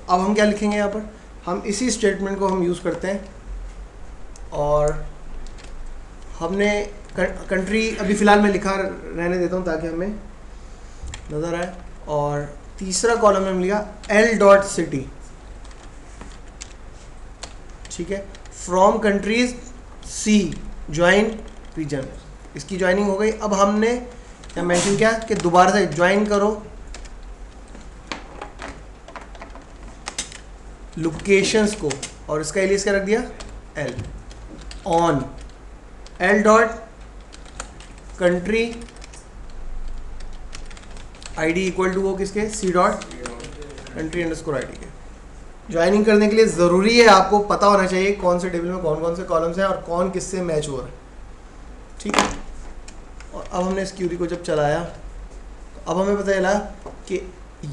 अब हम क्या लिखेंगे यहाँ पर, हम इसी स्टेटमेंट को हम यूज़ करते हैं और हमने कंट्री अभी फ़िलहाल मैं लिखा रहने देता हूँ ताकि हमें नज़र आए। और तीसरा कॉलम में हम लिखा L.city, ठीक है, from countries C join region, इसकी ज्वाइनिंग हो गई। अब हमने क्या मेंशन किया कि दोबारा से ज्वाइन करो लोकेशंस को, और इसका एलियास क्या रख दिया L on L dot country ID equal to वो किसके C dot country underscore ID के। ज्वाइनिंग करने के लिए ज़रूरी है आपको पता होना चाहिए कौन से टेबल में कौन कौन से कॉलम्स हैं और कौन किससे मैच हो रहा है, ठीक है। और अब हमने इस क्यूरी को जब चलाया तो अब हमें पता चला कि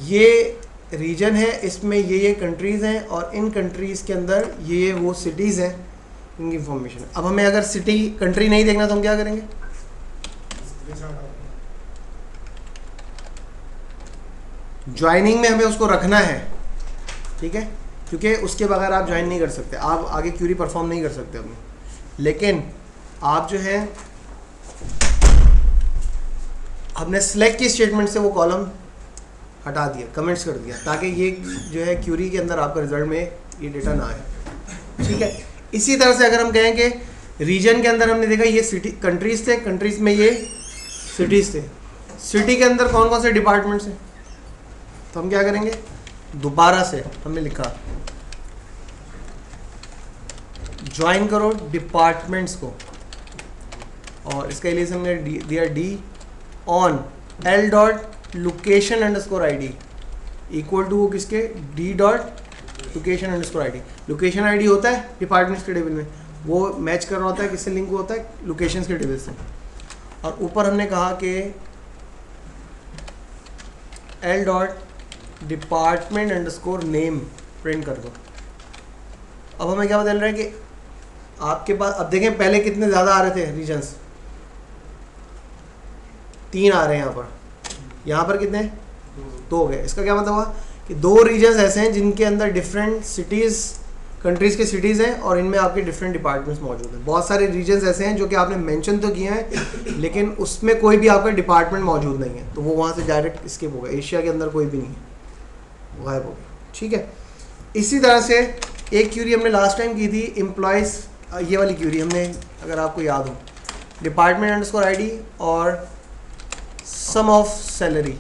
ये रीजन है, इसमें ये कंट्रीज़ हैं और इन कंट्रीज़ के अंदर ये वो सिटीज़ हैं, इनकी इंफॉर्मेशन है। अब हमें अगर सिटी कंट्री नहीं देखना तो हम क्या करेंगे, ज्वाइनिंग में हमें उसको रखना है, ठीक है, क्योंकि उसके बगैर आप ज्वाइन नहीं कर सकते, आप आगे क्यूरी परफॉर्म नहीं कर सकते अपनी। लेकिन आप जो है हमने सेलेक्ट की स्टेटमेंट से वो कॉलम हटा दिया, कमेंट्स कर दिया, ताकि ये जो है क्यूरी के अंदर आपका रिजल्ट में ये डेटा ना आए, ठीक है। इसी तरह से अगर हम कहें कि रीजन के अंदर हमने देखा ये सिटी कंट्रीज थे, कंट्रीज में ये सिटीज़ थे, सिटी के अंदर कौन कौन से डिपार्टमेंट्स हैं, तो हम क्या करेंगे, दोबारा से हमने लिखा ज्वाइन करो डिपार्टमेंट्स को, और इसका एलियास हमने दिया D on L dot location underscore ID equal to वो किसके D dot location underscore ID। Location ID होता है डिपार्टमेंट्स के टेबल में, वो मैच कर रहा होता है किससे लिंक होता है, लोकेशंस के टेबल से। और ऊपर हमने कहा कि L dot department underscore name print कर दो। अब हमें क्या बदल रहा है कि आपके पास, अब देखें पहले कितने ज़्यादा आ रहे थे रीजन्स, 3 आ रहे हैं यहाँ पर कितने 2 हो गए। इसका क्या मतलब हुआ कि 2 रीजन्स ऐसे हैं जिनके अंदर डिफरेंट सिटीज़ कंट्रीज़ के सिटीज़ हैं और इनमें आपके डिफरेंट डिपार्टमेंट्स मौजूद हैं। बहुत सारे रीजन्स ऐसे हैं जो कि आपने मेंशन तो किए हैं लेकिन उसमें कोई भी आपका डिपार्टमेंट मौजूद नहीं है, तो वो वहाँ से डायरेक्ट स्किप हो गया। एशिया के अंदर कोई भी नहीं है, गायब हो गया, ठीक है। इसी तरह से एक क्यूरी हमने लास्ट टाइम की थी एम्प्लॉयज़, ये वाली क्यूरी हमने, अगर आपको याद हो, डिपार्टमेंट अंडरस्कोर ID और सम ऑफ सैलरी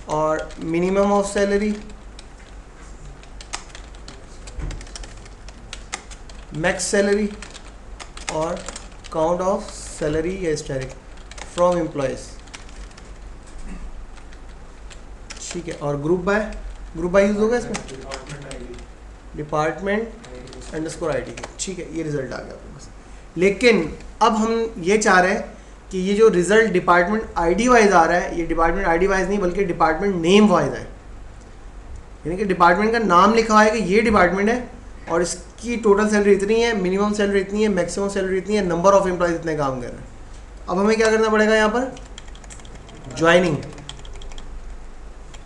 और minimum of salary, max salary और काउंट ऑफ सैलरी या स्टैरिक फ्रॉम एम्प्लॉयज़, ठीक है। और ग्रुप बाय यूज़ होगा इसमें, डिपार्टमेंट अंडरस्कोर ID, ठीक है। ये रिजल्ट आ गया आपके पास। लेकिन अब हम ये चाह रहे हैं कि ये जो रिजल्ट डिपार्टमेंट ID वाइज आ रहा है, ये डिपार्टमेंट ID वाइज नहीं बल्कि डिपार्टमेंट नेम वाइज है, यानी कि डिपार्टमेंट का नाम लिखा है कि ये डिपार्टमेंट है और इसकी टोटल सैलरी इतनी है, मिनिमम सैलरी इतनी है, मैक्सिमम सैलरी इतनी है, नंबर ऑफ एम्प्लॉयज़ इतने काम कर रहे हैं। अब हमें क्या करना पड़ेगा यहाँ पर, ज्वाइनिंग।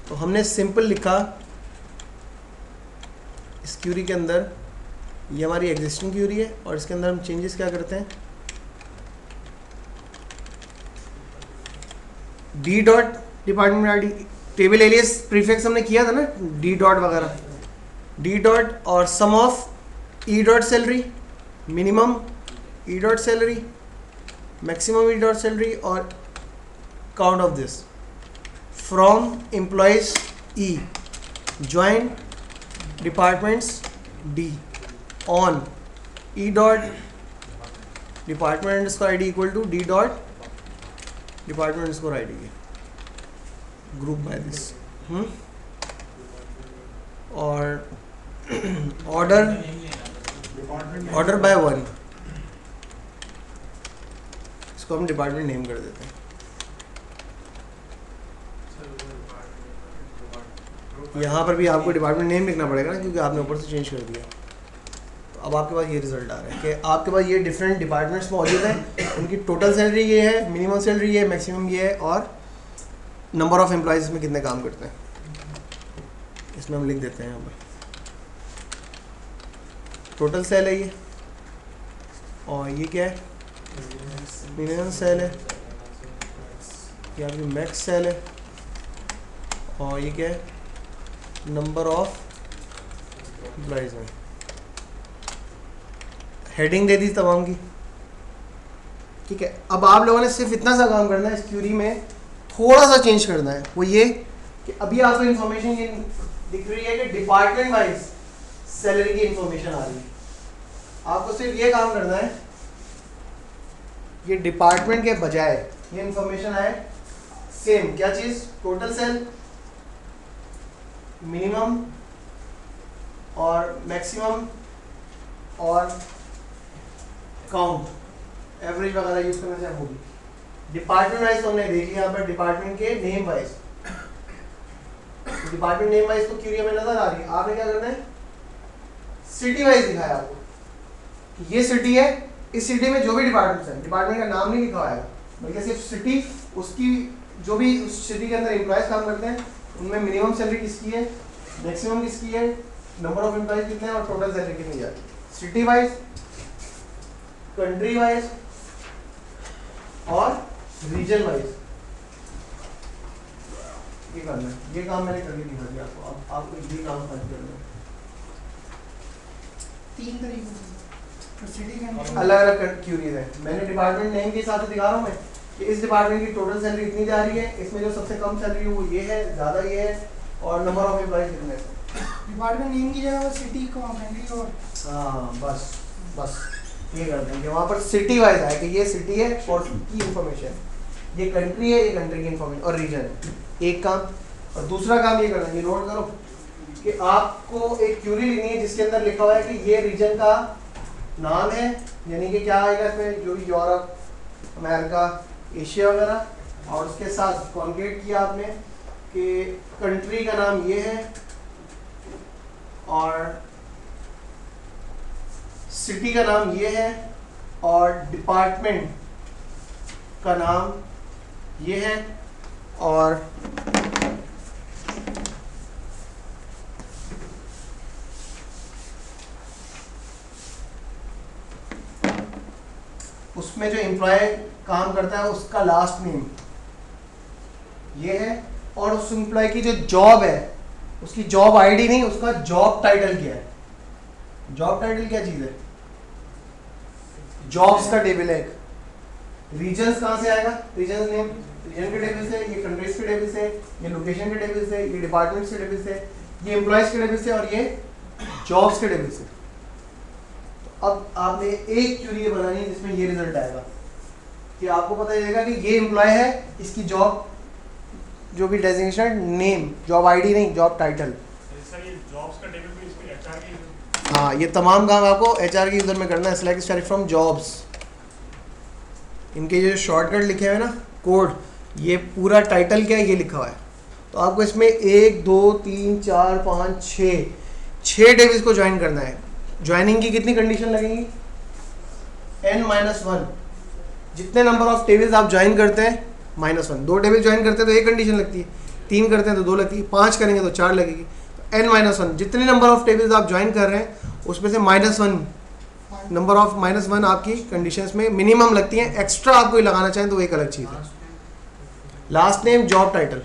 तो हमने सिंपल लिखा इस क्यूरी के अंदर, ये हमारी एग्जिस्टिंग क्यूरी है और इसके अंदर हम चेंजेस क्या करते हैं, D dot department ID, table alias prefix हमने किया था ना D डॉट वगैरह, D डॉट और sum of E dot salary, minimum E dot salary, maximum E dot salary और count of this from employees E join departments D on E dot department underscore ID equal to D dot department underscore ID के group by this, और order by 1, इसको हम department name कर देते हैं। यहाँ पर भी आपको डिपार्टमेंट नेम लिखना पड़ेगा ना, क्योंकि आपने ऊपर से चेंज कर दिया। तो अब आपके पास ये रिजल्ट आ रहा है कि आपके पास ये डिफरेंट डिपार्टमेंट्स मौजूद हैं, उनकी टोटल सैलरी ये है, मिनिमम सैलरी ये है, मैक्सिमम ये है और नंबर ऑफ एम्प्लॉयज़ में कितने काम करते हैं। इसमें हम लिख देते हैं यहाँ पर टोटल सेल है ये, और ये क्या है मिनिमम सेल है, ये आपकी मैक्स सेल है, और ये क्या है नंबर ऑफ एम्प्लॉइज में। हेडिंग दे दी तमाम की, ठीक है। अब आप लोगों ने सिर्फ इतना सा काम करना है, इस क्यूरी में थोड़ा सा चेंज करना है, वो ये कि अभी आपको इन्फॉर्मेशन ये दिख रही है कि डिपार्टमेंट वाइज सैलरी की इंफॉर्मेशन आ रही है। आपको सिर्फ ये काम करना है, ये डिपार्टमेंट के बजाय ये इंफॉर्मेशन आए सेम क्या चीज, टोटल सेल, मिनिमम और मैक्सिमम और काउंट, एवरेज वगैरह यूज करना चाहे होगी। डिपार्टमेंट वाइज तो हमने देख लिया यहाँ पर, डिपार्टमेंट के name wise, department name wise तो क्यूरी में नजर आ रही है। आपने क्या करना है सिटी वाइज दिखाया आपको कि ये सिटी है, इस सिटी में जो भी डिपार्टमेंट है, डिपार्टमेंट का नाम नहीं लिखा हुआ है बल्कि सिर्फ सिटी, उसकी जो भी उस सिटी के अंदर एम्प्लॉयज काम करते हैं उनमें मिनिमम सैलरी किसकी है, मैक्सिमम किसकी है, नंबर ऑफ एम्प्लॉयज कितने हैं और टोटल सैलरी कितनी जाती है। सिटी वाइज, कंट्री वाइज और रीजन वाइज ये करना है। ये काम मैंने करके दिखा दिया आपको, अब आपको ये काम करना है। 3 तरीकों से अलग अलग क्यूरीज है। मैंने डिपार्टमेंट नेम के हिसाब से दिखा रहा हूँ मैं कि इस डिपार्टमेंट की टोटल सैलरी इतनी जा रही है, इसमें जो सबसे कम सैलरी है वो ये है, ज़्यादा ये है, और नंबर ऑफ एम्प्लॉयज कितने हैं। डिपार्टमेंट नेम की जगह सिटी कंट्री और हाँ बस बस ये कर देंगे, वहाँ पर सिटी वाइज है कि ये सिटी है और की इंफॉर्मेशन, ये कंट्री है, ये कंट्री की इंफॉर्मेशन और रीजन है, एक काम। और दूसरा काम ये करना है, ये नोट करो कि आपको एक क्यूरी लिखनी है जिसके अंदर लिखा हुआ है कि ये रीजन का नाम है, यानी कि क्या आएगा इसमें, जो भी यूरोप, अमेरिका, एशिया वगैरह, और उसके साथ कॉन्क्रीट किया आपने कि कंट्री का नाम ये है और सिटी का नाम ये है और डिपार्टमेंट का नाम ये है, और उसमें जो एम्प्लॉय काम करता है उसका लास्ट नेम ये है, और उस एम्प्लॉय की जो जॉब है उसकी जॉब आईडी नहीं, उसका जॉब टाइटल क्या है। जॉब टाइटल क्या चीज है, जॉब्स का टेबल है। रीजन्स कहाँ से आएगा, रीजन नेम रीजन के टेबल से, ये कंट्रीज के टेबल से, ये लोकेशन के टेबल से, ये डिपार्टमेंट्स के टेबल से, ये एम्प्लॉयज के टेबल से, और ये जॉब्स के टेबल से। अब आपने एक क्यूरी बनानी है जिसमें ये रिजल्ट आएगा कि आपको पता चलेगा कि ये एम्प्लॉय है, इसकी जॉब जो भी डेजिग्नेशन नेम, जॉब आईडी नहीं, जॉब टाइटल। सर ये जॉब्स का टेबल भी इसमें एचआर की, हाँ ये तमाम काम आपको एचआर के यूजर में करना है। सिलेक्ट स्टार्ट फ्रॉम जॉब्स, इनके जो शॉर्टकट लिखे हुए हैं ना कोड, ये पूरा टाइटल क्या है ये लिखा हुआ है। तो आपको इसमें 1 2 3 4 5 6 टेबल्स को ज्वाइन करना है। ज्वाइनिंग की कितनी कंडीशन लगेंगी, n-1, जितने नंबर ऑफ टेबल्स आप ज्वाइन करते हैं -1। 2 टेबल ज्वाइन करते हैं तो 1 कंडीशन लगती है, 3 करते हैं तो 2 लगती है, 5 करेंगे तो 4 लगेगी। तो n-1 जितने नंबर ऑफ टेबल्स आप ज्वाइन कर रहे हैं उसमें से -1 नंबर ऑफ -1 आपकी कंडीशंस में मिनिमम लगती हैं। एक्स्ट्रा आप कोई लगाना चाहें तो वो एक अलग चीज़ है। लास्ट नेम, जॉब टाइटल,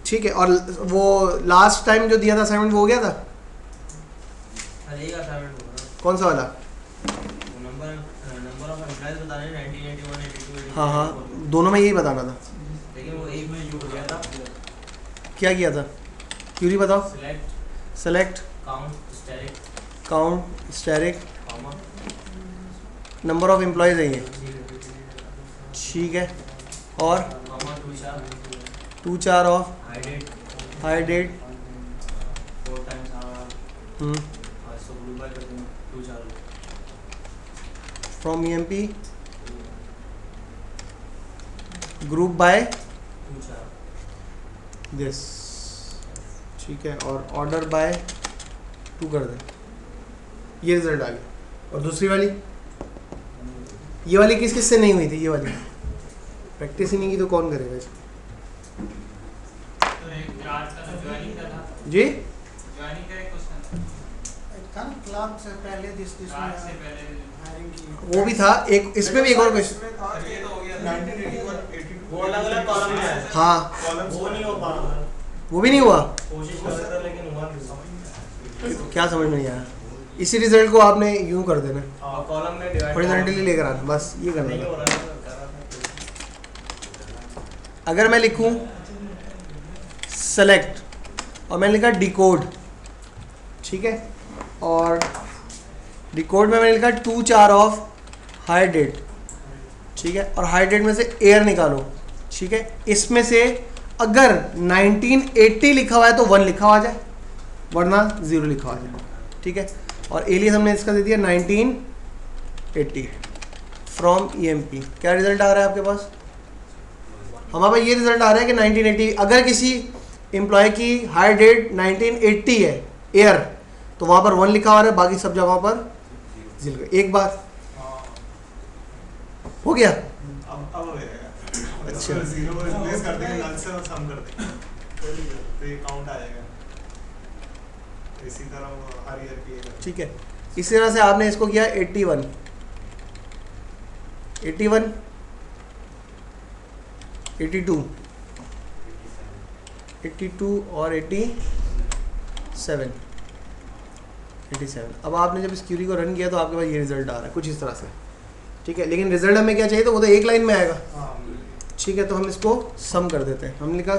ठीक है। और वो लास्ट टाइम जो दिया था असाइनमेंट वो हो गया था, कौन सा वाला, नंबर ऑफ एम्प्लॉयज बताने 1981 82 हाँ हाँ दोनों में यही बताना था। लेकिन वो एक में जो गया था, क्या किया था, क्यूरी बताओ। Select count asterisk number of employees है ये, ठीक है। और 2 4 of hire date from EMP group by this, ठीक है। और ऑर्डर बाय 2 कर दें, ये रिजल्ट आ गया। और दूसरी वाली, ये वाली किस किस से नहीं हुई थी, ये वाली प्रैक्टिस ही नहीं की तो कौन करेगा इसको। चार्ज का ज्वाइनिंग का था, जी ज्वाइनिंग का एक क्वेश्चन एक था ना क्लार्क से पहले दिस चार्ज से पहले हायरिंग की। वो भी था, एक इसमें भी एक और क्वेश्चन। ये तो हो गया 1981 82 वो अलग-अलग कॉलम में है। हाँ कॉलम्स वो नहीं हो पा रहा, वो भी नहीं हुआ, कोशिश कर रहा था लेकिन हुआ नहीं। क्या समझ में नहीं आया। इसी रिजल्ट को आपने यूं कर देना, और कॉलम में डिवाइड हॉरिजॉन्टली लेकर आना, बस ये करना नहीं है। हो रहा था, कर रहा था। अगर मैं लिखूं सेलेक्ट और मैंने लिखा डिकोड, ठीक है, और डिकोड में मैंने लिखा 2 4 ऑफ हाई डेट, ठीक है, और हाई डेट में से एयर निकालो, ठीक है। इसमें से अगर 1980 लिखा हुआ है तो 1 लिखा हुआ आ जाए, वरना 0 लिखा हुआ आ जाए, ठीक है। और एलियस हमने इसका दे दिया 1980 फ्रॉम EMP। क्या रिजल्ट आ रहा है आपके पास? हमारे पास ये रिजल्ट आ रहा है कि 1980, अगर किसी एम्प्लॉय की हायर डेट 1980 है एयर, तो वहाँ पर 1 लिखा हुआ है, बाकी सब जगहों पर 0। एक बात हो गया। अब हो जाएगा। अच्छा। 0 रिप्लेस कर देंगे नल से और सम कर देंगे तो ये काउंट आ जाएगा। इसी तरह वो हर ईयर की एक ठीक है, इसी तरह से आपने इसको किया 81 82 82 और 87। अब आपने जब इस क्यूरी को रन किया तो आपके पास ये रिजल्ट आ रहा है कुछ इस तरह से, ठीक है। लेकिन रिजल्ट हमें क्या चाहिए, तो वो तो एक लाइन में आएगा, ठीक है। तो हम इसको सम कर देते हैं। हमने लिखा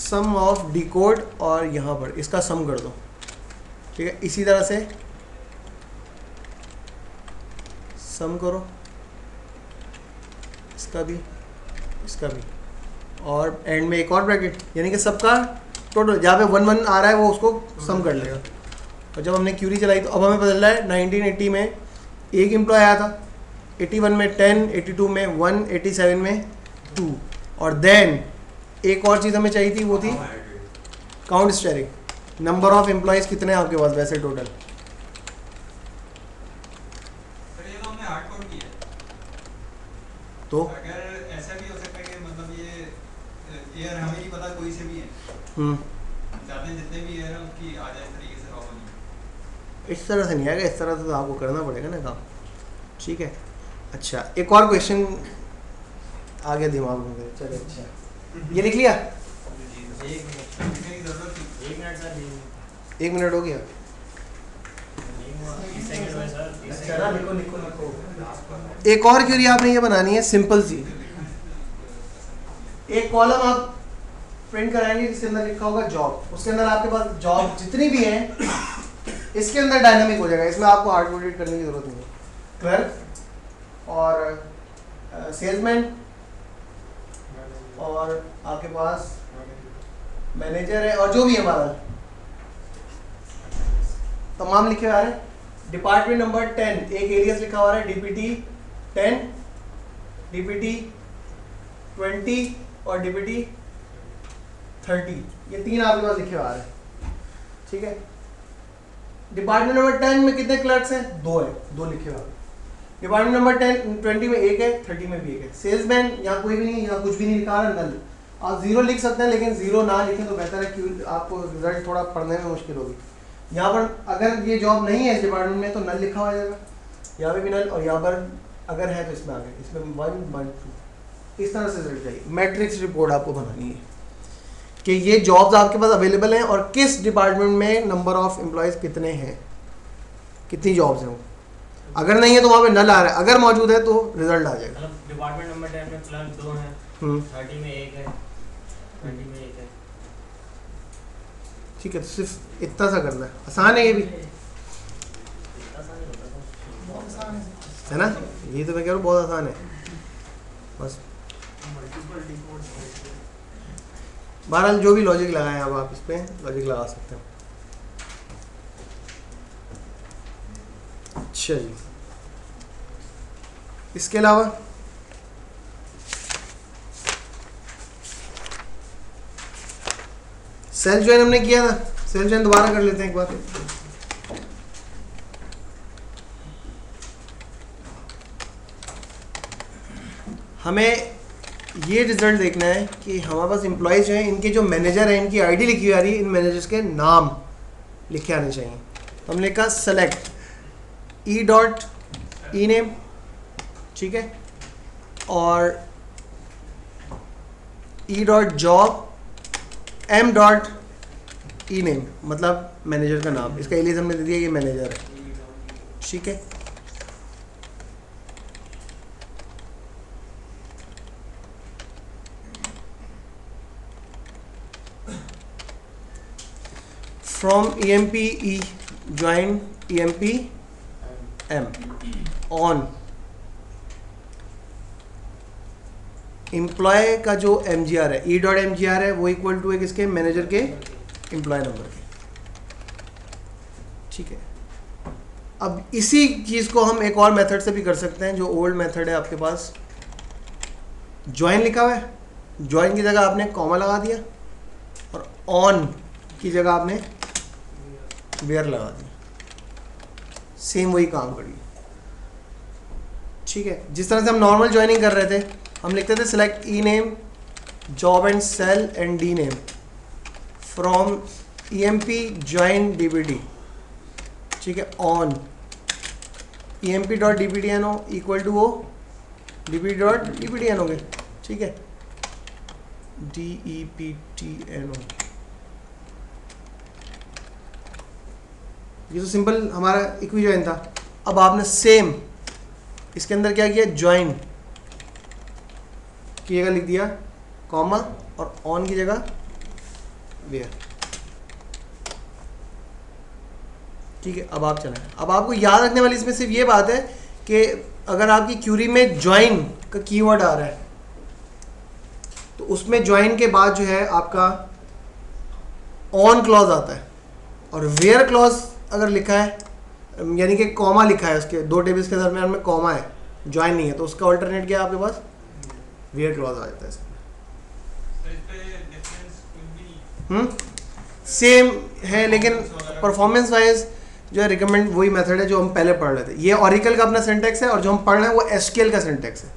सम ऑफ डिकोड और यहाँ पर इसका सम कर दो, ठीक है। इसी तरह से सम करो, इसका भी, इसका भी, और एंड में एक और ब्रैकेट, यानी कि सबका टोटल जहाँ पे 1 1 आ रहा है वो उसको सम कर लेगा। और जब हमने क्यूरी चलाई तो अब हमें पता चला है 1980 में एक एम्प्लॉय आया था, 81 में 10, 82 में 1, 87 में 2, और देन एक और चीज़ हमें चाहिए थी, वो थी count steering, number of employees कितने हैं आपके पास वैसे टोटल। सर ये तो हमने हार्ड कोड किया है। तो अगर ऐसा भी हो सकता है कि मतलब ये एयर हमें नहीं पता कोई से भी है, चाहते हैं जितने भी एयर हैं उसकी आ जाए इस तरीके से रॉ बनी। इस तरह से नहीं आएगा, इस तरह से तो आपको करना पड़ेगा ना काम, ठीक है। अच्छा, एक और क्वेश्चन आ गया दिमाग में मेरे, चलिए। अच्छा, ये लिख लिया, एक मिनट, लिखने की जरूरत थी। 1 मिनट सर, 1 मिनट हो गया। 30 सेकंड हुए सर, 30 अच्छा ना, सेकंड। लिखो। एक और क्यूरी आपने ये बनानी है, सिंपल सी। एक कॉलम आप प्रिंट कराएंगे जिसके अंदर लिखा होगा जॉब, उसके अंदर आपके पास जॉब जितनी भी हैं इसके अंदर डायनामिक हो जाएगा, इसमें आपको हार्ड कोडेड करने की जरूरत नहीं है। क्लर्क और सेल्समैन और आपके पास मैनेजर है और जो भी हमारा तमाम लिखे आ रहे हैं। डिपार्टमेंट नंबर 10 एक एलियस लिखा हुआ है, DPT 10, DPT 20 और DPT 30, ये 3 आपके पास लिखे हुए आ रहे हैं, ठीक है। डिपार्टमेंट नंबर 10 में कितने क्लर्क्स हैं? 2 है, 2 लिखे हुए। डिपार्टमेंट नंबर 20 में 1 है, 30 में भी 1 है। सेल्समैन यहाँ कोई भी नहीं, यहाँ कुछ भी नहीं लिखा है, नल। आप 0 लिख सकते हैं, लेकिन 0 ना लिखें तो बेहतर है, क्योंकि आपको रिजल्ट थोड़ा पढ़ने में मुश्किल होगी। यहाँ पर अगर ये जॉब नहीं है इस डिपार्टमेंट में तो नल लिखा हुआ जाएगा, यहाँ पे भी नल, और यहाँ पर अगर है तो इसमें आगे, इसमें 1 1 2 इस तरह से रिजल्ट चाहिए। मैट्रिक्स रिपोर्ट आपको बनानी है कि ये जॉब्स आपके पास अवेलेबल हैं और किस डिपार्टमेंट में नंबर ऑफ एम्प्लॉयज़ कितने हैं, कितनी जॉब्स हैं वो। अगर नहीं है तो वहाँ पे नल आ रहा है, अगर मौजूद है तो रिजल्ट आ जाएगा। मतलब डिपार्टमेंट नंबर 10 में क्लर्क 2 हैं, 30 में 1 है, 20 में 1 है। ठीक है, तो सिर्फ इतना सा करना है, आसान है ये भी, बहुत आसान है। है ना। ये तो मैं कह रहा हूँ बहुत आसान है, बस बहरहाल जो भी लॉजिक लगाएं अब आप इस पर लॉजिक लगा सकते हैं। अच्छा जी, इसके अलावा सेल्फ ज्वाइन हमने किया था, सेल्फ ज्वाइन दोबारा कर लेते हैं एक बार। हमें ये रिजल्ट देखना है कि हमारे पास एम्प्लॉयज़ जो हैं इनके जो मैनेजर हैं इनकी आईडी लिखी हुई आ रही है, इन मैनेजर्स के नाम लिखे आने चाहिए। हमने कहा सेलेक्ट ई डॉट ई नेम, ठीक है, और ई डॉट जॉब एम डॉट ई नेम, मतलब मैनेजर का नाम, इसका एलियास हमने दे दिया ये मैनेजर है, ठीक है। From emp e join emp m on employee का जो mgr है e डॉट mgr है वो इक्वल टू है किसके, मैनेजर के एम्प्लॉय नंबर के, ठीक है। अब इसी चीज़ को हम एक और मेथड से भी कर सकते हैं, जो ओल्ड मेथड है आपके पास। ज्वाइन लिखा हुआ है, ज्वाइन की जगह आपने कॉमा लगा दिया और ऑन की जगह आपने वेयर लगा दिया, सेम वही काम कर लिया, ठीक है। जिस तरह से हम नॉर्मल ज्वाइनिंग कर रहे थे, हम लिखते थे select e name job and sal and d name from emp join dbd, ठीक है, on emp dot dbdno equal to वो dbd डॉट dbdno हो गए, ठीक है, deptno। ये तो सिंपल हमारा इक्वी ज्वाइन था। अब आपने सेम इसके अंदर क्या किया, ज्वाइन की जगह लिख दिया कॉमा और ऑन की जगह वेयर, ठीक है। अब आप चलाएं। अब आपको याद रखने वाली इसमें सिर्फ ये बात है कि अगर आपकी क्यूरी में ज्वाइन का कीवर्ड आ रहा है तो उसमें ज्वाइन के बाद जो है आपका ऑन क्लॉज आता है, और वेयर क्लॉज अगर लिखा है यानी कि कॉमा लिखा है, उसके दो टेबल्स के दरमियान में कॉमा है, ज्वाइन नहीं है, तो उसका ऑल्टरनेट क्या है आपके पास, वेयर क्लॉज आ जाता है इसमें। सेम है, लेकिन परफॉर्मेंस वाइज जो है रिकमेंड वही मेथड है जो हम पहले पढ़ रहे थे। ये ऑरिकल का अपना सिंटैक्स है और जो हम पढ़ रहे हैं वो एसक्यूएल का सिंटैक्स है,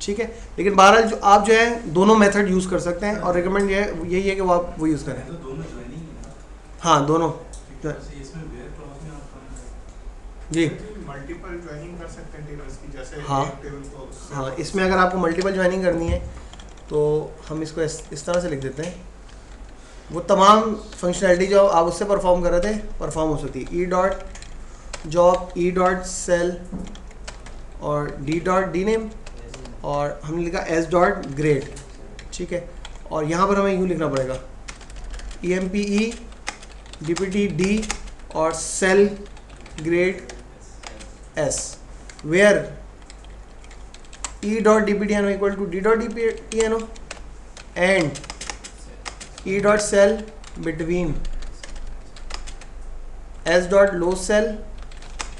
ठीक है। लेकिन बहरहाल जो आप जो है दोनों मेथड यूज़ कर सकते हैं और रिकमेंड यही है कि वो आप वो यूज़ करें। हाँ दोनों जी मल्टीपल ज्वाइनिंग कर सकते हैं टेबल्स की, जैसे हाँ एक टेबल को उससे हाँ, इसमें अगर आपको मल्टीपल ज्वाइनिंग करनी है तो हम इसको इस तरह से लिख देते हैं, वो तमाम फंक्शनैलिटी जो आप उससे परफॉर्म कर रहे थे परफॉर्म हो सकती है। ई डॉट जॉब, ई डॉट सेल और डी डॉट डी नेम, और हमने लिखा एस डॉट ग्रेड, ठीक है। और यहाँ पर हमें यूँ लिखना पड़ेगा EMPE DPT D और sal grade S, where E dot DPTNO equal to D dot DPTNO and E dot sal between S dot low sal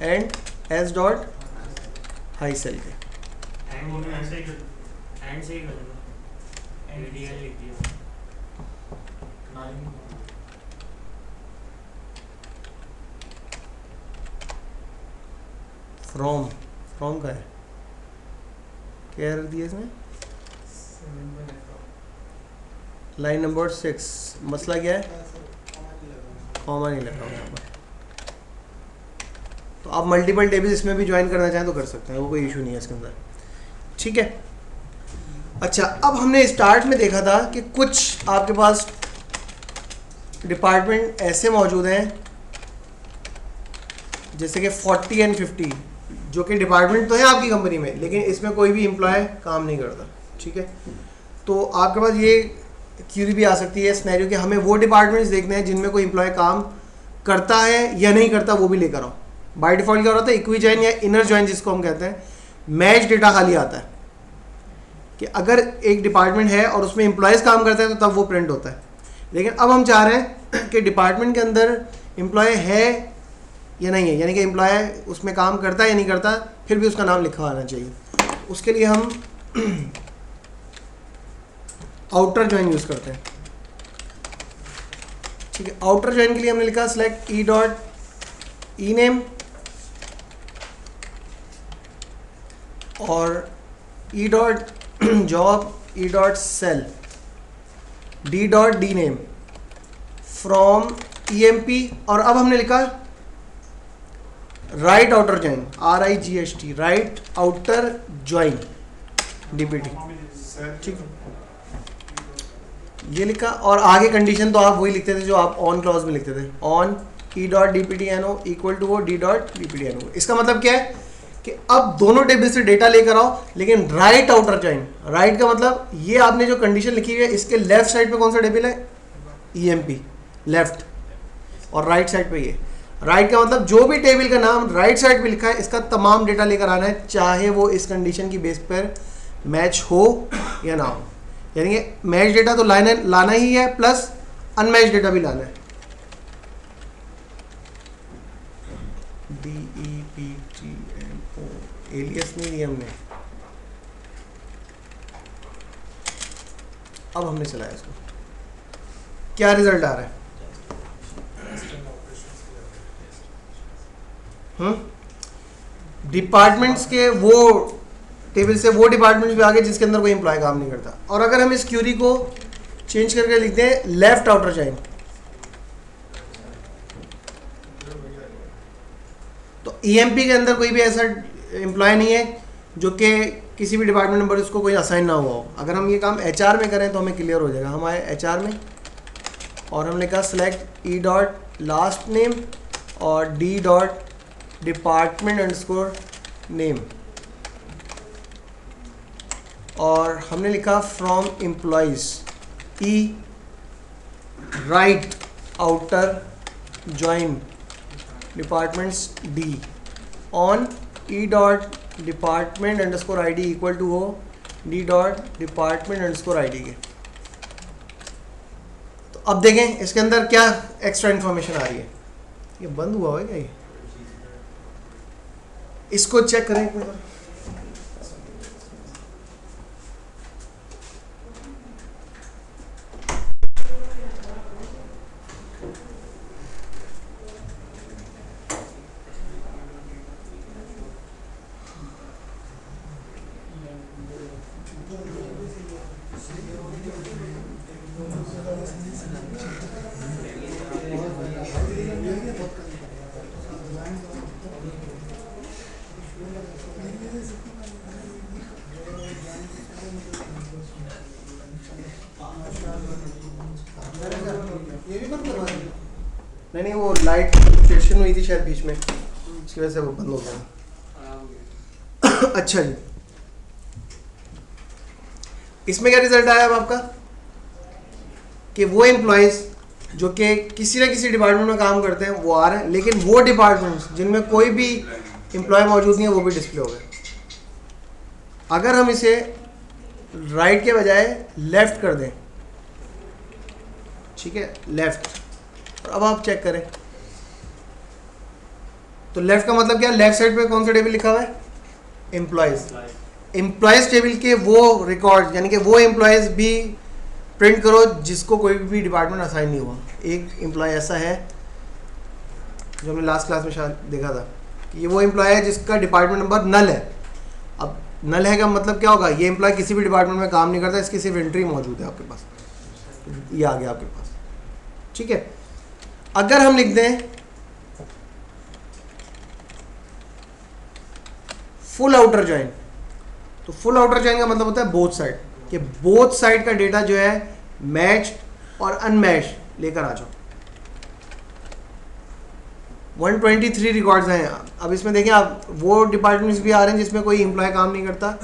and S dot high sal के। एंड से ही कर दो, एंड लिख दिया। From का है, क्या रख दिया इसमें, लाइन नंबर 6, मसला क्या है, कॉमा नहीं लगा हुआ यहाँ पर। तो आप मल्टीपल टेबल्स इसमें भी ज्वाइन करना चाहें तो कर सकते हैं, वो कोई इशू नहीं है इसके अंदर, ठीक है। अच्छा, अब हमने स्टार्ट में देखा था कि कुछ आपके पास डिपार्टमेंट ऐसे मौजूद हैं जैसे कि 40 एंड 50, जो कि डिपार्टमेंट तो है आपकी कंपनी में लेकिन इसमें कोई भी एम्प्लॉय काम नहीं करता, ठीक है। तो आपके पास ये क्यूरी भी आ सकती है सिनेरियो कि हमें वो डिपार्टमेंट्स देखने हैं जिनमें कोई एम्प्लॉय काम करता है या नहीं करता, वो भी लेकर आओ। बाय डिफ़ॉल्ट क्या होता है, इक्वी जॉइन या इनर जॉइन जिसको हम कहते हैं, मैच डेटा खाली आता है कि अगर एक डिपार्टमेंट है और उसमें एम्प्लॉयज़ काम करते हैं तो तब वो प्रिंट होता है। लेकिन अब हम चाह रहे हैं कि डिपार्टमेंट के अंदर एम्प्लॉय है या नहीं है, यानी कि एम्प्लॉय उसमें काम करता है या नहीं करता, फिर भी उसका नाम लिखा आना चाहिए। उसके लिए हम आउटर ज्वाइन यूज़ करते हैं, ठीक है। आउटर ज्वाइन के लिए हमने लिखा सेलेक्ट ई डॉट ई नेम और ई dot job E dot sal D dot D name from EMP, और अब हमने लिखा right outer join RIGHT right outer join DPT, ठीक है ये लिखा। और आगे कंडीशन तो आप वही लिखते थे जो आप ऑन क्लॉज में लिखते थे, on E dot DPTNO equal to वो D डॉट DPTNO। इसका मतलब क्या है कि अब दोनों टेबल से डेटा लेकर आओ, लेकिन राइट आउटर ज्वाइन, राइट का मतलब ये आपने जो कंडीशन लिखी हुई है इसके लेफ्ट साइड पे कौन सा टेबल है EMP लेफ्ट, और राइट साइड पे ये राइट का मतलब जो भी टेबल का नाम राइट साइड पे लिखा है इसका तमाम डेटा लेकर आना है, चाहे वो इस कंडीशन की बेस पर मैच हो या ना हो। यानी कि मैच डेटा तो लाना ही है, प्लस अनमैच डेटा भी लाना है। DEPTNO एलियस नहीं दिया हमने, अब हमने चलाया इसको, क्या रिजल्ट आ रहा है? डिपार्टमेंट्स के वो टेबल से वो डिपार्टमेंट्स भी आ गए जिसके अंदर कोई एम्प्लॉय काम नहीं करता। और अगर हम इस क्यूरी को चेंज करके लिखते हैं लेफ्ट आउटर ज्वाइन, तो EMP के अंदर कोई भी ऐसा एम्प्लॉय नहीं है जो कि किसी भी डिपार्टमेंट नंबर उसको कोई असाइन ना हुआ हो। अगर हम ये काम HR में करें तो हमें क्लियर हो जाएगा। हम आए HR में और हमने कहा select E dot last name और D dot department underscore name, और हमने लिखा from employees E right outer join departments D on E dot department underscore ID equal to हो D dot department underscore ID के। तो अब देखें इसके अंदर क्या एक्स्ट्रा इन्फॉर्मेशन आ रही है। ये बंद हुआ है क्या? ये इसको चेक करें एक मिनट। नहीं वो लाइट फ्लक्चुएशन हुई थी शायद बीच में, इसकी वजह से वो बंद हो गया। अच्छा जी, इसमें क्या रिजल्ट आया अब आपका कि वो एम्प्लॉयज जो कि किसी ना किसी डिपार्टमेंट में काम करते हैं वो आ रहे हैं, लेकिन वो डिपार्टमेंट्स जिनमें कोई भी एम्प्लॉय मौजूद नहीं है वो भी डिस्प्ले हो गए। अगर हम इसे राइट के बजाय लेफ्ट कर दें, ठीक है लेफ्ट, और अब आप चेक करें तो लेफ्ट का मतलब क्या, लेफ्ट साइड पे कौन सा टेबल लिखा हुआ है एम्प्लॉयज। एम्प्लॉयज टेबल के वो रिकॉर्ड यानी कि वो एम्प्लॉयज भी प्रिंट करो जिसको कोई भी डिपार्टमेंट असाइन नहीं हुआ। एक एम्प्लॉय ऐसा है जो हमने लास्ट क्लास में शायद देखा था, ये वो एम्प्लॉय है जिसका डिपार्टमेंट नंबर नल है। अब नल है का मतलब क्या होगा, ये एम्प्लॉय किसी भी डिपार्टमेंट में काम नहीं करता, इसकी सिर्फ एंट्री मौजूद है आपके पास, ये आ गया आपके पास, ठीक है। अगर हम लिख दें फुल आउटर ज्वाइन, तो फुल आउटर ज्वाइन का मतलब होता है बोथ साइड, कि बोथ साइड का डेटा जो है मैच और अनमैच लेकर आ जाओ। 123 रिकॉर्ड्स हैं। अब इसमें देखें आप वो डिपार्टमेंट्स भी आ रहे हैं जिसमें कोई एम्प्लॉय काम नहीं करता,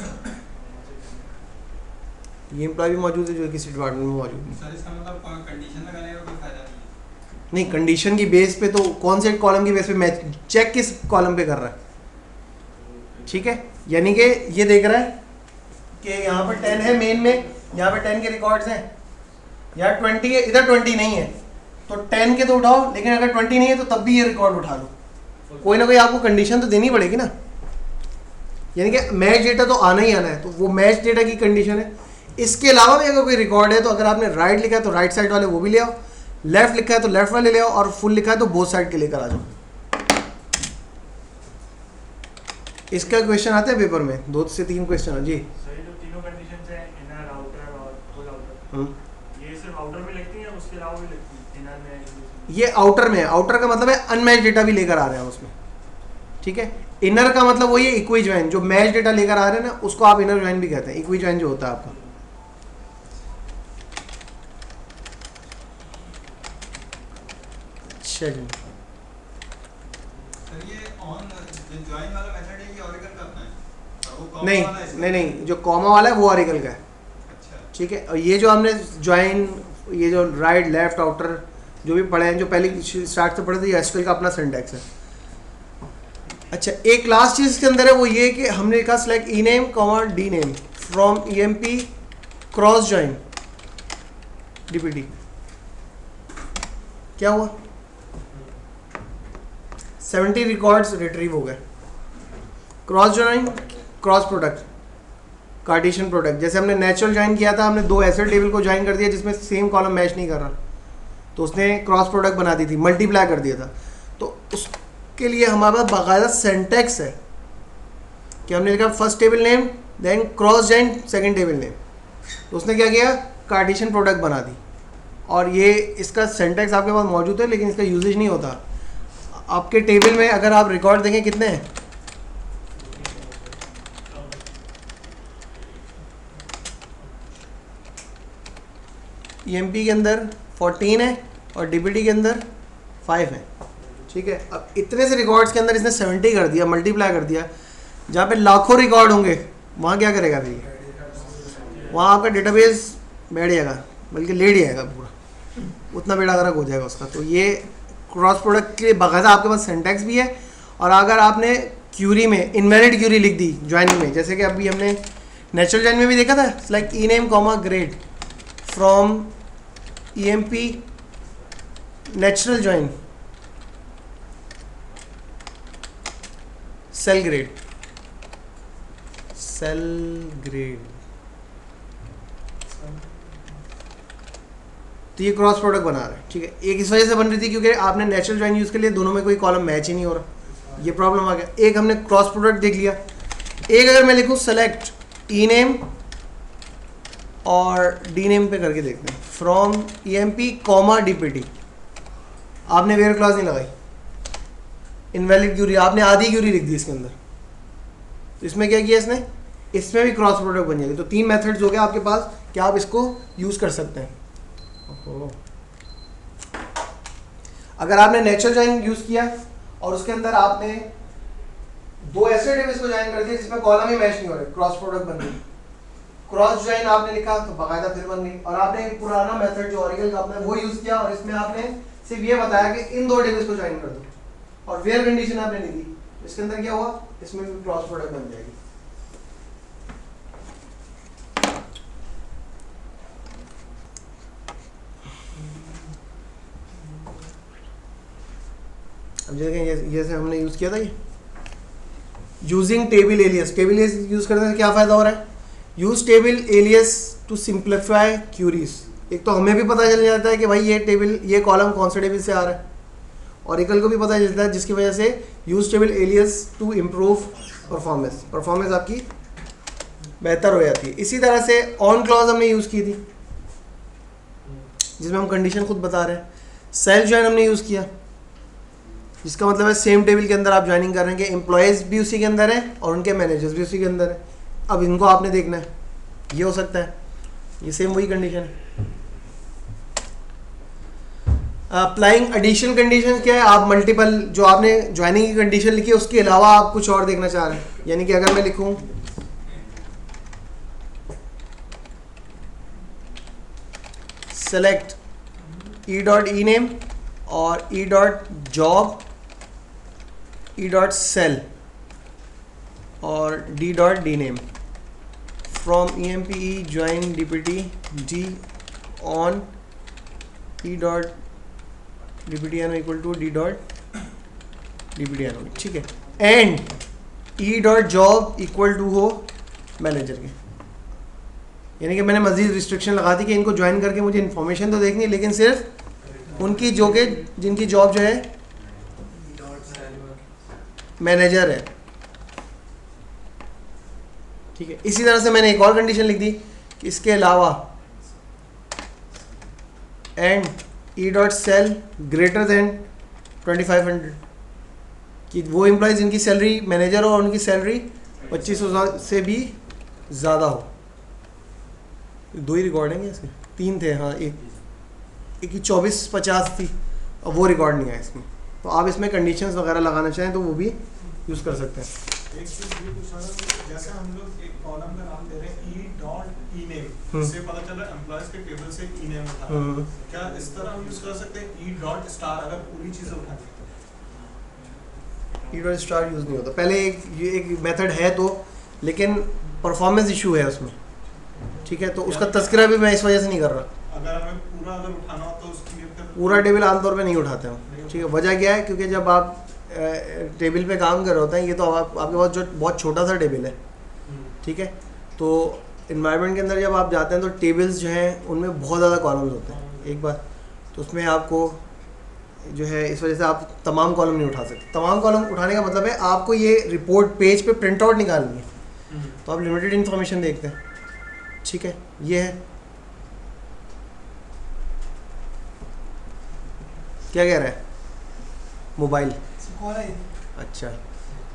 ये एम्प्लॉय भी मौजूद है जो किसी डिपार्टमेंट में मौजूद नहीं। सर इसका मतलब कंडीशन लगाने का कोई फायदा नहीं है? नहीं, कंडीशन की बेस पे तो कौन से कॉलम की बेस पे मैच चेक किस कॉलम पे कर रहा है, ठीक है। यानी कि ये देख रहा है कि यहाँ पर 10 है मेन में, यहाँ पे 10 के रिकॉर्ड्स हैं, यहाँ 20 है, इधर 20 नहीं है, तो 10 के तो उठाओ, लेकिन अगर 20 नहीं है तो तब भी ये रिकॉर्ड उठा लो। कोई ना कोई आपको कंडीशन तो देनी पड़ेगी ना, यानी कि मैच डेटा तो आना ही आना है, तो वो मैच डेटा की कंडीशन है। इसके अलावा भी अगर कोई रिकॉर्ड है तो अगर आपने राइट लिखा है तो राइट साइड वाले वो भी ले आओ, लेफ्ट लिखा है तो लेफ्ट वाले ले आओ, और फुल लिखा है तो बोथ साइड के लेकर आ जाओ। इसका क्वेश्चन आता है पेपर में, 2 से 3 क्वेश्चन है जी। सही, जो तीनों कंडीशंस हैं इनर आउटर ये सिर्फ आउटर में लिखती हैं, उसके अलावा भी लिखती हैं, इनर में। ये आउटर में है, आउटर का मतलब है अनमैच डेटा भी लेकर आ रहे हैं उसमें, ठीक है। इनर का मतलब वही है इक्वी ज्वाइन, जो मैच डेटा लेकर आ रहे हैं ना उसको आप इनर ज्वाइन भी कहते हैं, इक्वी ज्वाइन जो होता है आपका। अच्छा जी, सर ये ऑन जो ज्वाइन वाला मेथड है ये ऑरेकल का अपना है और वो कॉमा नहीं वाला है इसका? नहीं नहीं, जो कॉमा वाला है वो ऑरेकल का है, अच्छा ठीक है। और ये जो हमने ज्वाइन, ये जो राइट लेफ्ट आउटर जो भी पढ़े हैं, जो पहले स्टार्ट से पढ़े थे, ये एसक्यूएल का अपना सिंटैक्स है। अच्छा, एक लास्ट चीज़ इसके अंदर है वो ये कि हमने लिखा select e name comma D name from EMP cross join DPT. क्या हुआ? 70 रिकॉर्ड्स रिट्रीव हो गए। Cross join, cross product, Cartesian product. जैसे हमने नेचुरल ज्वाइन किया था, हमने दो ऐसे टेबल को ज्वाइन कर दिया जिसमें सेम कॉलम मैच नहीं कर रहा, तो उसने क्रॉस प्रोडक्ट बना दी थी, मल्टीप्लाई कर दिया था। तो उसके लिए हमारे पास बाकायदा सिंटैक्स है कि हमने लिखा first table name then cross join second table name, तो उसने क्या किया, कार्टेशियन प्रोडक्ट बना दी। और ये इसका सिंटैक्स आपके पास मौजूद है, लेकिन इसका यूजेज नहीं होता। आपके टेबल में अगर आप रिकॉर्ड देखें कितने हैं, ईएमपी के अंदर 14 है और डीबीटी के अंदर 5 है, ठीक है। अब इतने से रिकॉर्ड्स के अंदर इसने 70 कर दिया, मल्टीप्लाई कर दिया। जहाँ पे लाखों रिकॉर्ड होंगे वहाँ क्या करेगा फिर? वहाँ आपका डेटाबेस बैठ जाएगा, बल्कि लेट जाएगा पूरा, उतना बेड़ा गर्क हो जाएगा उसका। तो ये क्रॉस प्रोडक्ट के लिए बाकायदा आपके पास सिंटैक्स भी है। और अगर आपने क्यूरी में इनवैलिड क्यूरी लिख दी ज्वाइनिंग में, जैसे कि अभी हमने नेचुरल ज्वाइन में भी देखा था, like E name comma grade from EMP natural join sal grade, sal grade, तो ये क्रॉस प्रोडक्ट बना रहा है, ठीक है। एक इस वजह से बन रही थी क्योंकि आपने नेचुरल ज्वाइन यूज़ के लिए दोनों में कोई कॉलम मैच ही नहीं हो रहा, ये प्रॉब्लम आ गया। एक हमने क्रॉस प्रोडक्ट देख लिया। एक अगर मैं लिखूँ सेलेक्ट ई नेम और डी नेम पे करके देखते हैं, फ्रॉम ईएमपी कॉमा डीपीटी, आपने वेयर क्लॉज नहीं लगाई, इनवैलिड क्यूरी, आपने आधी क्यूरी लिख दी इसके अंदर, तो इसमें क्या किया इसने, इसमें भी क्रॉस प्रोडक्ट बन जाएगी। तो 3 मेथड्स हो गए आपके पास कि आप इसको यूज़ कर सकते हैं। अगर आपने नेचुरल ज्वाइन यूज़ किया और उसके अंदर आपने दो ऐसे टेबल्स को ज्वाइन कर दिया जिसमें कॉलम ही मैच नहीं हो रहे, क्रॉस प्रोडक्ट बन गई। क्रॉस ज्वाइन आपने लिखा तो बाकायदा फिर बन गई। और आपने एक पुराना मेथड जो ऑरिकल का आपने वो यूज़ किया और इसमें आपने सिर्फ ये बताया कि इन दो टेबल्स को ज्वाइन कर दो और वेयर कंडीशन आपने नहीं दी, तो इसके अंदर क्या हुआ, इसमें भी क्रॉस प्रोडक्ट बन जाएगी। अब जैसे हमने यूज़ किया था ये using table alias, table alias use करने से क्या फ़ायदा हो रहा है, use table alias to simplify queries. एक तो हमें भी पता चल जाता है कि भाई ये टेबल, ये कॉलम कौन से टेबल से आ रहा है, ऑरिकल को भी पता चलता है, जिसकी वजह से use table alias to improve performance आपकी बेहतर हो जाती है। इसी तरह से ऑन क्लॉज हमने यूज़ की थी जिसमें हम कंडीशन खुद बता रहे हैं। सेल्फ ज्वाइन हमने यूज़ किया, जिसका मतलब है सेम टेबल के अंदर आप ज्वाइनिंग कर रहे हैं कि एम्प्लॉयज़ भी उसी के अंदर हैं और उनके मैनेजर्स भी उसी के अंदर हैं। अब इनको आपने देखना है, ये हो सकता है, ये सेम वही कंडीशन है। अप्लाइंग एडिशनल कंडीशन क्या है, आप मल्टीपल जो आपने ज्वाइनिंग की कंडीशन लिखी है उसके अलावा आप कुछ और देखना चाह रहे हैं। यानी कि अगर मैं लिखूं सेलेक्ट ई डॉट ई नेम और ई डॉट जॉब, ई डॉट सेल और D dot D name from E M P E join DPT D on E dot DPT N equal to D dot DPT N, ठीक है। And E dot job equal to हो manager के, यानी कि मैंने मजीद restriction लगा दी कि इनको ज्वाइन करके मुझे इन्फॉर्मेशन तो देखनी है, लेकिन सिर्फ उनकी जो कि जिनकी जॉब जो है मैनेजर है, ठीक है। इसी तरह से मैंने एक और कंडीशन लिख दी कि इसके अलावा and E dot sal greater than 2500, कि वो एम्प्लॉयज़ जिनकी सैलरी मैनेजर हो और उनकी सैलरी 2500 से भी ज़्यादा हो। दो ही रिकॉर्डिंग है इसके, तीन थे, हाँ एक की 24-50 थी और वो रिकॉर्ड नहीं आया इसमें। तो आप इसमें कंडीशंस वगैरह लगाना चाहें तो वो भी यूज़ कर सकते हैं। एक चीज ये पूछना था, जैसे हम लोग एक कॉलम का नाम दे रहे हैं ई डॉट ई नेम, इससे पता चला एम्प्लॉयज के टेबल से ई नेम उठा रहा है। क्या इस तरह हम यूज कर सकते हैं ई डॉट स्टार अगर पूरी चीजें उठानी ई डॉट स्टार यूज़ नहीं होता, पहले ये एक मेथड है तो, लेकिन परफॉर्मेंस इशू है उसमें, ठीक है, तो उसका तस्करा भी मैं इस वजह से नहीं कर रहा। अगर हमें पूरा अगर उठाना हो तो उसके लिए फिर पूरा टेबल आमतौर पे नहीं उठाते हम, ठीक है। वजह क्या है, क्योंकि जब आप टेबल पे काम कर रहे होते हैं, ये तो आपके पास जो बहुत छोटा सा टेबल है, ठीक है, तो इन्वायरमेंट के अंदर जब आप जाते हैं तो टेबल्स जो हैं उनमें बहुत ज़्यादा कॉलम्स होते हैं एक बार, तो उसमें आपको जो है इस वजह से आप तमाम कॉलम नहीं उठा सकते। तमाम कॉलम उठाने का मतलब है आपको ये रिपोर्ट पेज पे प्रिंट आउट निकालनी है, तो आप लिमिटेड इन्फॉर्मेशन देखते हैं, ठीक है। ये है, क्या कह रहा है, मोबाइल, अच्छा,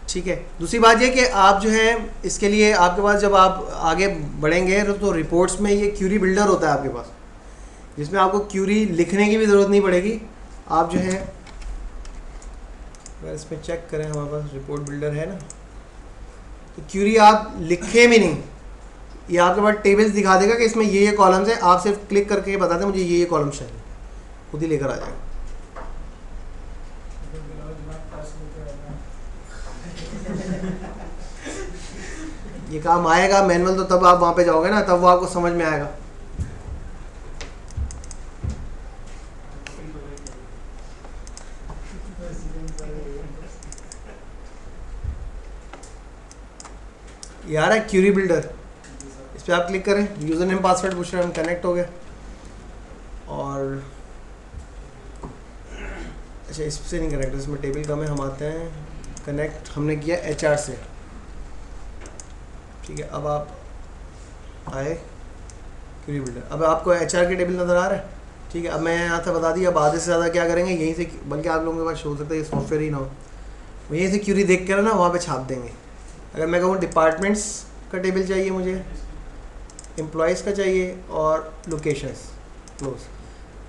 ठीक है। दूसरी बात ये कि आप जो है इसके लिए आपके पास जब आप आगे बढ़ेंगे तो रिपोर्ट्स में ये क्यूरी बिल्डर होता है आपके पास, जिसमें आपको क्यूरी लिखने की भी ज़रूरत नहीं पड़ेगी। आप जो है अगर इसमें चेक करें, हमारे पास रिपोर्ट बिल्डर है ना, तो क्यूरी आप लिखे भी नहीं, ये आपके पास टेबल्स दिखा देगा कि इसमें ये कॉलम्स हैं, आप सिर्फ क्लिक करके बता दें मुझे ये कॉलम्स चाहिए, खुद ही लेकर आ जाएगा। ये काम आएगा मैनुअल, तो तब आप वहाँ पे जाओगे ना, तब वो आपको समझ में आएगा। ये आ रहा है क्यूरी बिल्डर, इस पर आप क्लिक करें, यूज़र नेम पासवर्ड पूछ रहे हैं, हम कनेक्ट हो गए। और अच्छा, इससे नहीं कनेक्ट, इसमें टेबल कम है, हम आते हैं कनेक्ट, हमने किया HR से, ठीक है। अब आप आए क्यूरी बिल्डर, अब आपको HR के टेबल नज़र आ रहा है, ठीक है। अब मैं यहाँ से बता दी, अब आधे से ज़्यादा क्या करेंगे, यहीं से, बल्कि आप लोगों के पास हो सकता है ये सॉफ्टवेयर ही ना हो, यहीं से क्यूरी देख कर ना वहाँ पे छाप देंगे। अगर मैं कहूँ डिपार्टमेंट्स का टेबल चाहिए मुझे, एम्प्लॉयज़ का चाहिए और लोकेशंस क्लोज,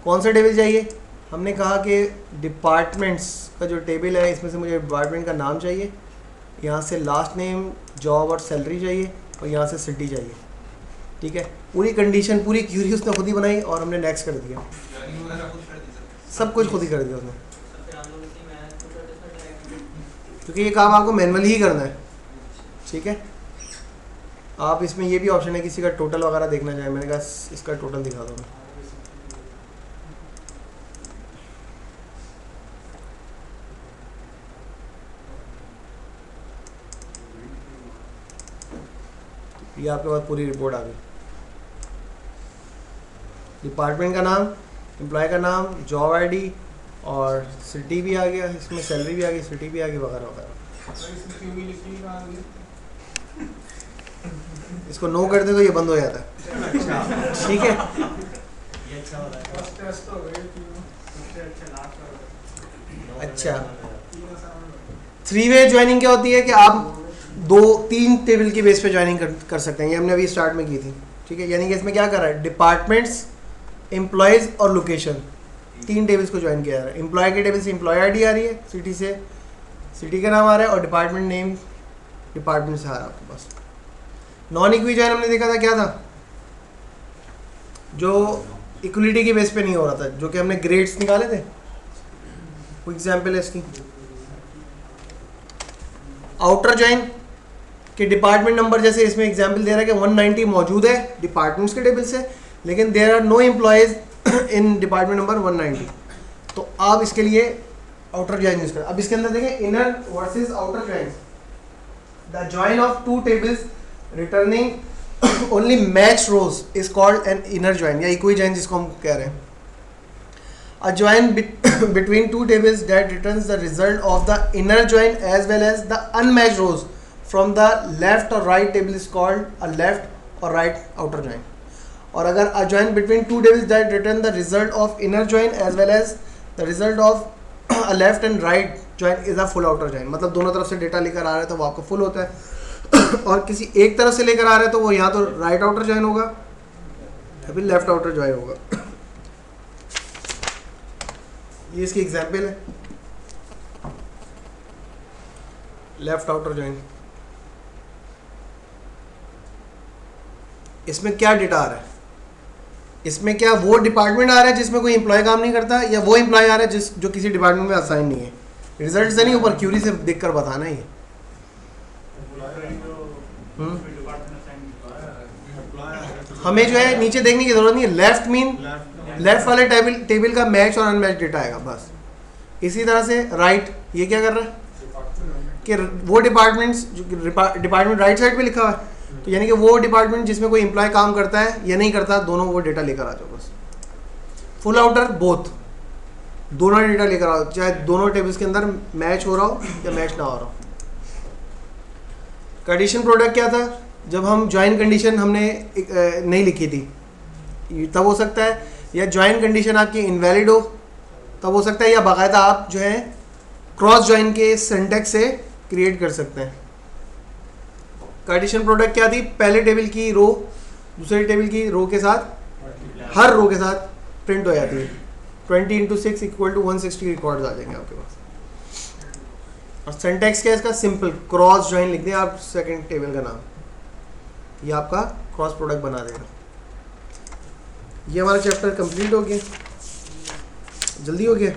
कौन सा टेबल चाहिए, हमने कहा कि डिपार्टमेंट्स का जो टेबल है इसमें से मुझे डिपार्टमेंट का नाम चाहिए, यहाँ से लास्ट नेम, जॉब और सैलरी चाहिए, और यहाँ से सिटी चाहिए, ठीक है। पूरी कंडीशन, पूरी क्यूरी उसने खुद ही बनाई और हमने नेक्स्ट कर दिया, सब कुछ खुद ही कर दिया उसने, क्योंकि ये काम आपको मैनुअली ही करना है, ठीक है। आप इसमें ये भी ऑप्शन है किसी का टोटल वगैरह देखना चाहे, मैंने कहा इसका टोटल दिखा दो। ये आपके पास पूरी रिपोर्ट आ गई, डिपार्टमेंट का नाम, एम्प्लॉय का नाम, जॉब आईडी और सिटी भी आ गया, इसमें सैलरी भी आ गई, सिटी भी आ गई, वगैरह वगैरह। इसको नो कर दे तो ये बंद हो जाता है, ठीक है। अच्छा, 3-वे ज्वाइनिंग क्या होती है कि आप 2-3 टेबल की बेस पे ज्वाइनिंग कर सकते हैं, ये हमने अभी स्टार्ट में की थी, ठीक है। यानी कि इसमें क्या कर रहा है, डिपार्टमेंट्स, एम्प्लॉयज़ और लोकेशन, 3 टेबल्स को ज्वाइन किया जा रहा है। एम्प्लॉय के टेबल से एम्प्लॉय आईडी आ रही है, सिटी से सिटी का नाम आ रहा है, और डिपार्टमेंट नेम डिपार्टमेंट से आ रहा है आपके पास। नॉन इक्वी ज्वाइन हमने देखा था क्या था, जो इक्वलिटी के बेस पे नहीं हो रहा था, जो कि हमने ग्रेड्स निकाले थे, कोई एग्जाम्पल है इसकी। आउटर ज्वाइन कि डिपार्टमेंट नंबर, जैसे इसमें एग्जांपल दे रहा है कि 190 मौजूद है डिपार्टमेंट्स के टेबल से, लेकिन there are no employees in department number 190, तो आप इसके लिए आउटर ज्वाइन यूज करें। अब इसके अंदर देखें inner versus outer join, the join of 2 tables returning only match rows is called an inner join, या इक्वी ज्वाइन जिसको हम कह रहे हैं। A join between 2 tables that returns the result of the inner join as well as the unmatched rows from the left or right table is called a left or right outer join. और अगर a join between two tables that return the result of inner join as well as the result of a left and right join is a full outer join, मतलब दोनों तरफ से data लेकर आ रहा है तो वो आपका फुल होता है और किसी एक तरफ से लेकर आ रहा है तो वो यहाँ तो राइट आउटर जॉइन होगा या फिर लेफ्ट आउटर जॉइन होगा। ये इसकी एग्जाम्पल है, लेफ्ट आउटर जॉइन। इसमें क्या डेटा आ रहा है, इसमें क्या वो डिपार्टमेंट आ रहा है जिसमें कोई एम्प्लॉय काम नहीं करता, या वो एम्प्लॉय आ रहा है जो किसी डिपार्टमेंट में असाइन नहीं है। रिजल्ट से नहीं, ऊपर क्यूरी से देखकर बताना ही है। हमें जो है नीचे देखने की जरूरत नहीं है, लेफ्ट मीन लेफ्ट वाले टेबल का मैच और अनमैच डेटा आएगा बस। इसी तरह से राइट, ये क्या कर रहा है कि वो डिपार्टमेंट्स जो डिपार्टमेंट राइट साइड पे लिखा हुआ है, तो यानी कि वो डिपार्टमेंट जिसमें कोई एम्प्लॉय काम करता है या नहीं करता, दोनों वो डेटा लेकर आ जाओ बस। फुल आउटर बोथ, दोनों डेटा लेकर आओ, चाहे दोनों टेबल्स के अंदर मैच हो रहा हो या मैच ना हो रहा हो। कंडीशन प्रोडक्ट क्या था, जब हम ज्वाइन कंडीशन हमने नहीं लिखी थी तब हो सकता है, या ज्वाइन कंडीशन आपकी इनवैलिड हो तब हो सकता है, या बाकायदा आप जो है क्रॉस ज्वाइन के सिंटैक्स से क्रिएट कर सकते हैं। कंडीशन प्रोडक्ट क्या थी, पहले टेबल की रो दूसरे टेबल की रो के साथ, हर रो के साथ प्रिंट हो जाती है। 20 × 6 = 160 रिकॉर्ड्स आ जाएंगे आपके पास। और सिंटैक्स क्या है इसका, सिंपल क्रॉस ज्वाइन लिख दें आप सेकंड टेबल का नाम, ये आपका क्रॉस प्रोडक्ट बना देगा। ये हमारा चैप्टर कंप्लीट हो गया, जल्दी हो गया।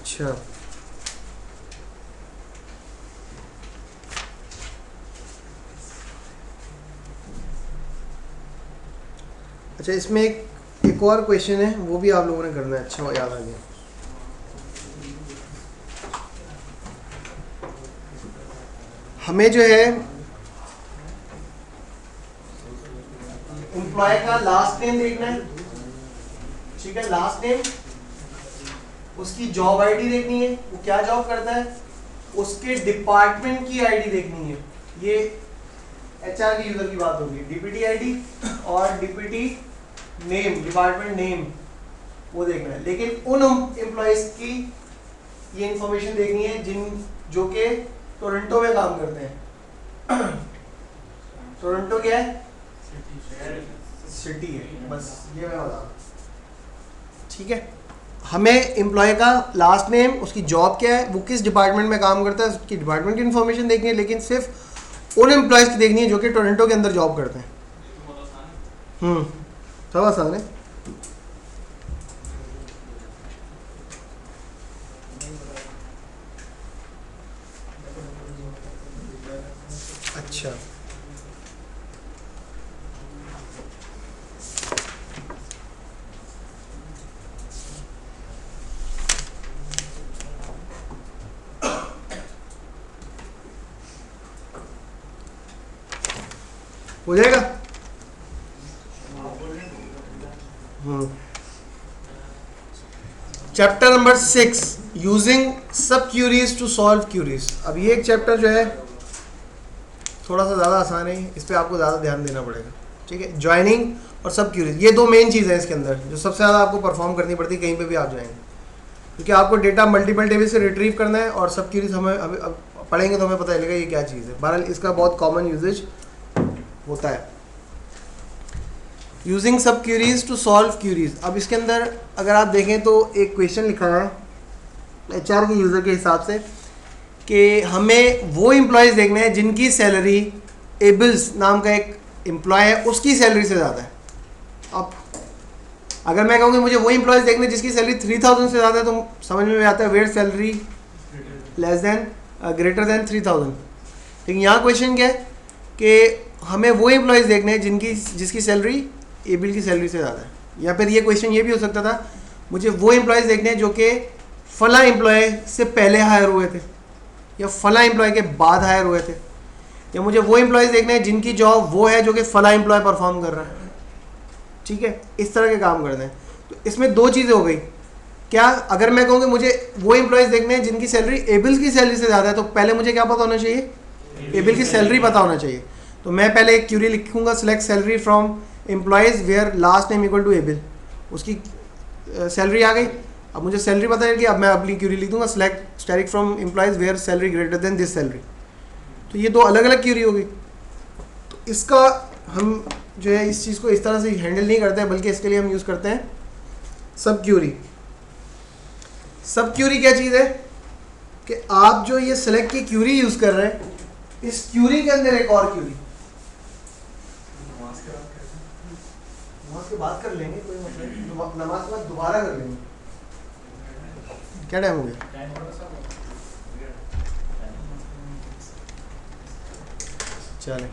अच्छा, अच्छा इसमें एक और क्वेश्चन है, वो भी आप लोगों ने करना है। अच्छा याद आ गया, हमें जो है एम्प्लॉय का लास्ट नेम देखना है, ठीक है, लास्ट नेम, उसकी जॉब आईडी देखनी है, वो क्या जॉब करता है, उसके डिपार्टमेंट की आईडी देखनी है। ये एचआर के यूजर की बात होगी, डीपीटी आईडी और डीपीटी नेम, डिपार्टमेंट नेम, वो देखना है। लेकिन उन एम्प्लॉयज की ये इंफॉर्मेशन देखनी है जो कि टोरंटो में काम करते हैं। टोरंटो क्या है, सिटी है, बस ये मैं बता, ठीक है। हमें एम्प्लॉय का लास्ट नेम, उसकी जॉब क्या है, वो किस डिपार्टमेंट में काम करता है, उसकी डिपार्टमेंट की इन्फॉर्मेशन देखनी है, लेकिन सिर्फ उन एम्प्लॉयज की देखनी है जो कि टोरंटो के अंदर जॉब करते हैं। सब आसान है। अच्छा, हो जाएगा। चैप्टर नंबर 6, यूजिंग सब क्यूरीज टू सॉल्व क्यूरीज। अब ये एक चैप्टर जो है थोड़ा सा ज़्यादा आसान है, इस पर आपको ज़्यादा ध्यान देना पड़ेगा, ठीक है। ज्वाइनिंग और सब क्यूरीज, ये दो मेन चीज़ है इसके अंदर जो सबसे ज़्यादा आपको परफॉर्म करनी पड़ती है कहीं पे भी आप जाएंगे, क्योंकि आपको डेटा मल्टीपल टेबल से रिट्रीव करना है। और सब क्यूरीज हमें अब पढ़ेंगे तो हमें पता चलेगा ये क्या चीज़ है। बहरहाल इसका बहुत कॉमन यूजेज होता है, यूजिंग सब क्यूरीज टू सॉल्व क्यूरीज। अब इसके अंदर अगर आप देखें तो एक क्वेश्चन लिखा है एचआर के यूज़र के हिसाब से कि हमें वो एम्प्लॉयज़ देखने हैं जिनकी सैलरी एबल्स नाम का एक एम्प्लॉय है उसकी सैलरी से ज़्यादा है। अब अगर मैं कहूँ कि मुझे वो एम्प्लॉयज़ देखने जिसकी सैलरी 3000 से ज़्यादा है तो समझ में आता है where salary less than greater than 3000। लेकिन यहाँ क्वेश्चन क्या है कि हमें वो एम्प्लॉयज़ देखने हैं जिसकी सैलरी एबल की सैलरी से ज़्यादा है। या फिर ये क्वेश्चन ये भी हो सकता था, मुझे वो एम्प्लॉयज़ देखने हैं जो कि फ़ला एम्प्लॉय से पहले हायर हुए थे या फ़ला एम्प्लॉय के बाद हायर हुए थे, या मुझे वो एम्प्लॉयज़ देखने हैं जिनकी जॉब वो है जो कि फ़ला एम्प्लॉय परफॉर्म कर रहा है, ठीक है। इस तरह के काम करते हैं। तो इसमें दो चीज़ें हो गई। क्या अगर मैं कहूँ कि मुझे वो एम्प्लॉयज़ देखने हैं जिनकी सैलरी एबल्स की सैलरी से ज़्यादा है, तो पहले मुझे क्या पता होना चाहिए, एबल की सैलरी पता होना चाहिए। तो मैं पहले एक क्यूरी लिखूंगा, select salary from employees where last name equal to Abel, उसकी सैलरी आ गई। अब मुझे सैलरी पता है कि अब मैं अपनी क्यूरी लिख दूंगा select static from employees where salary greater than this salary. तो ये दो अलग अलग क्यूरी होगी। तो इसका हम जो है इस चीज़ को इस तरह से हैंडल नहीं करते हैं, बल्कि इसके लिए हम यूज़ करते हैं सब क्यूरी। सब क्यूरी क्या चीज़ है कि आप जो ये सेलेक्ट की क्यूरी यूज़ कर रहे हैं, इस क्यूरी के अंदर एक और क्यूरी, नमाज के बाद कर लेंगे, कोई मतलब नमाज के बाद दोबारा कर लेंगे। क्या टाइम हो गया? चलें।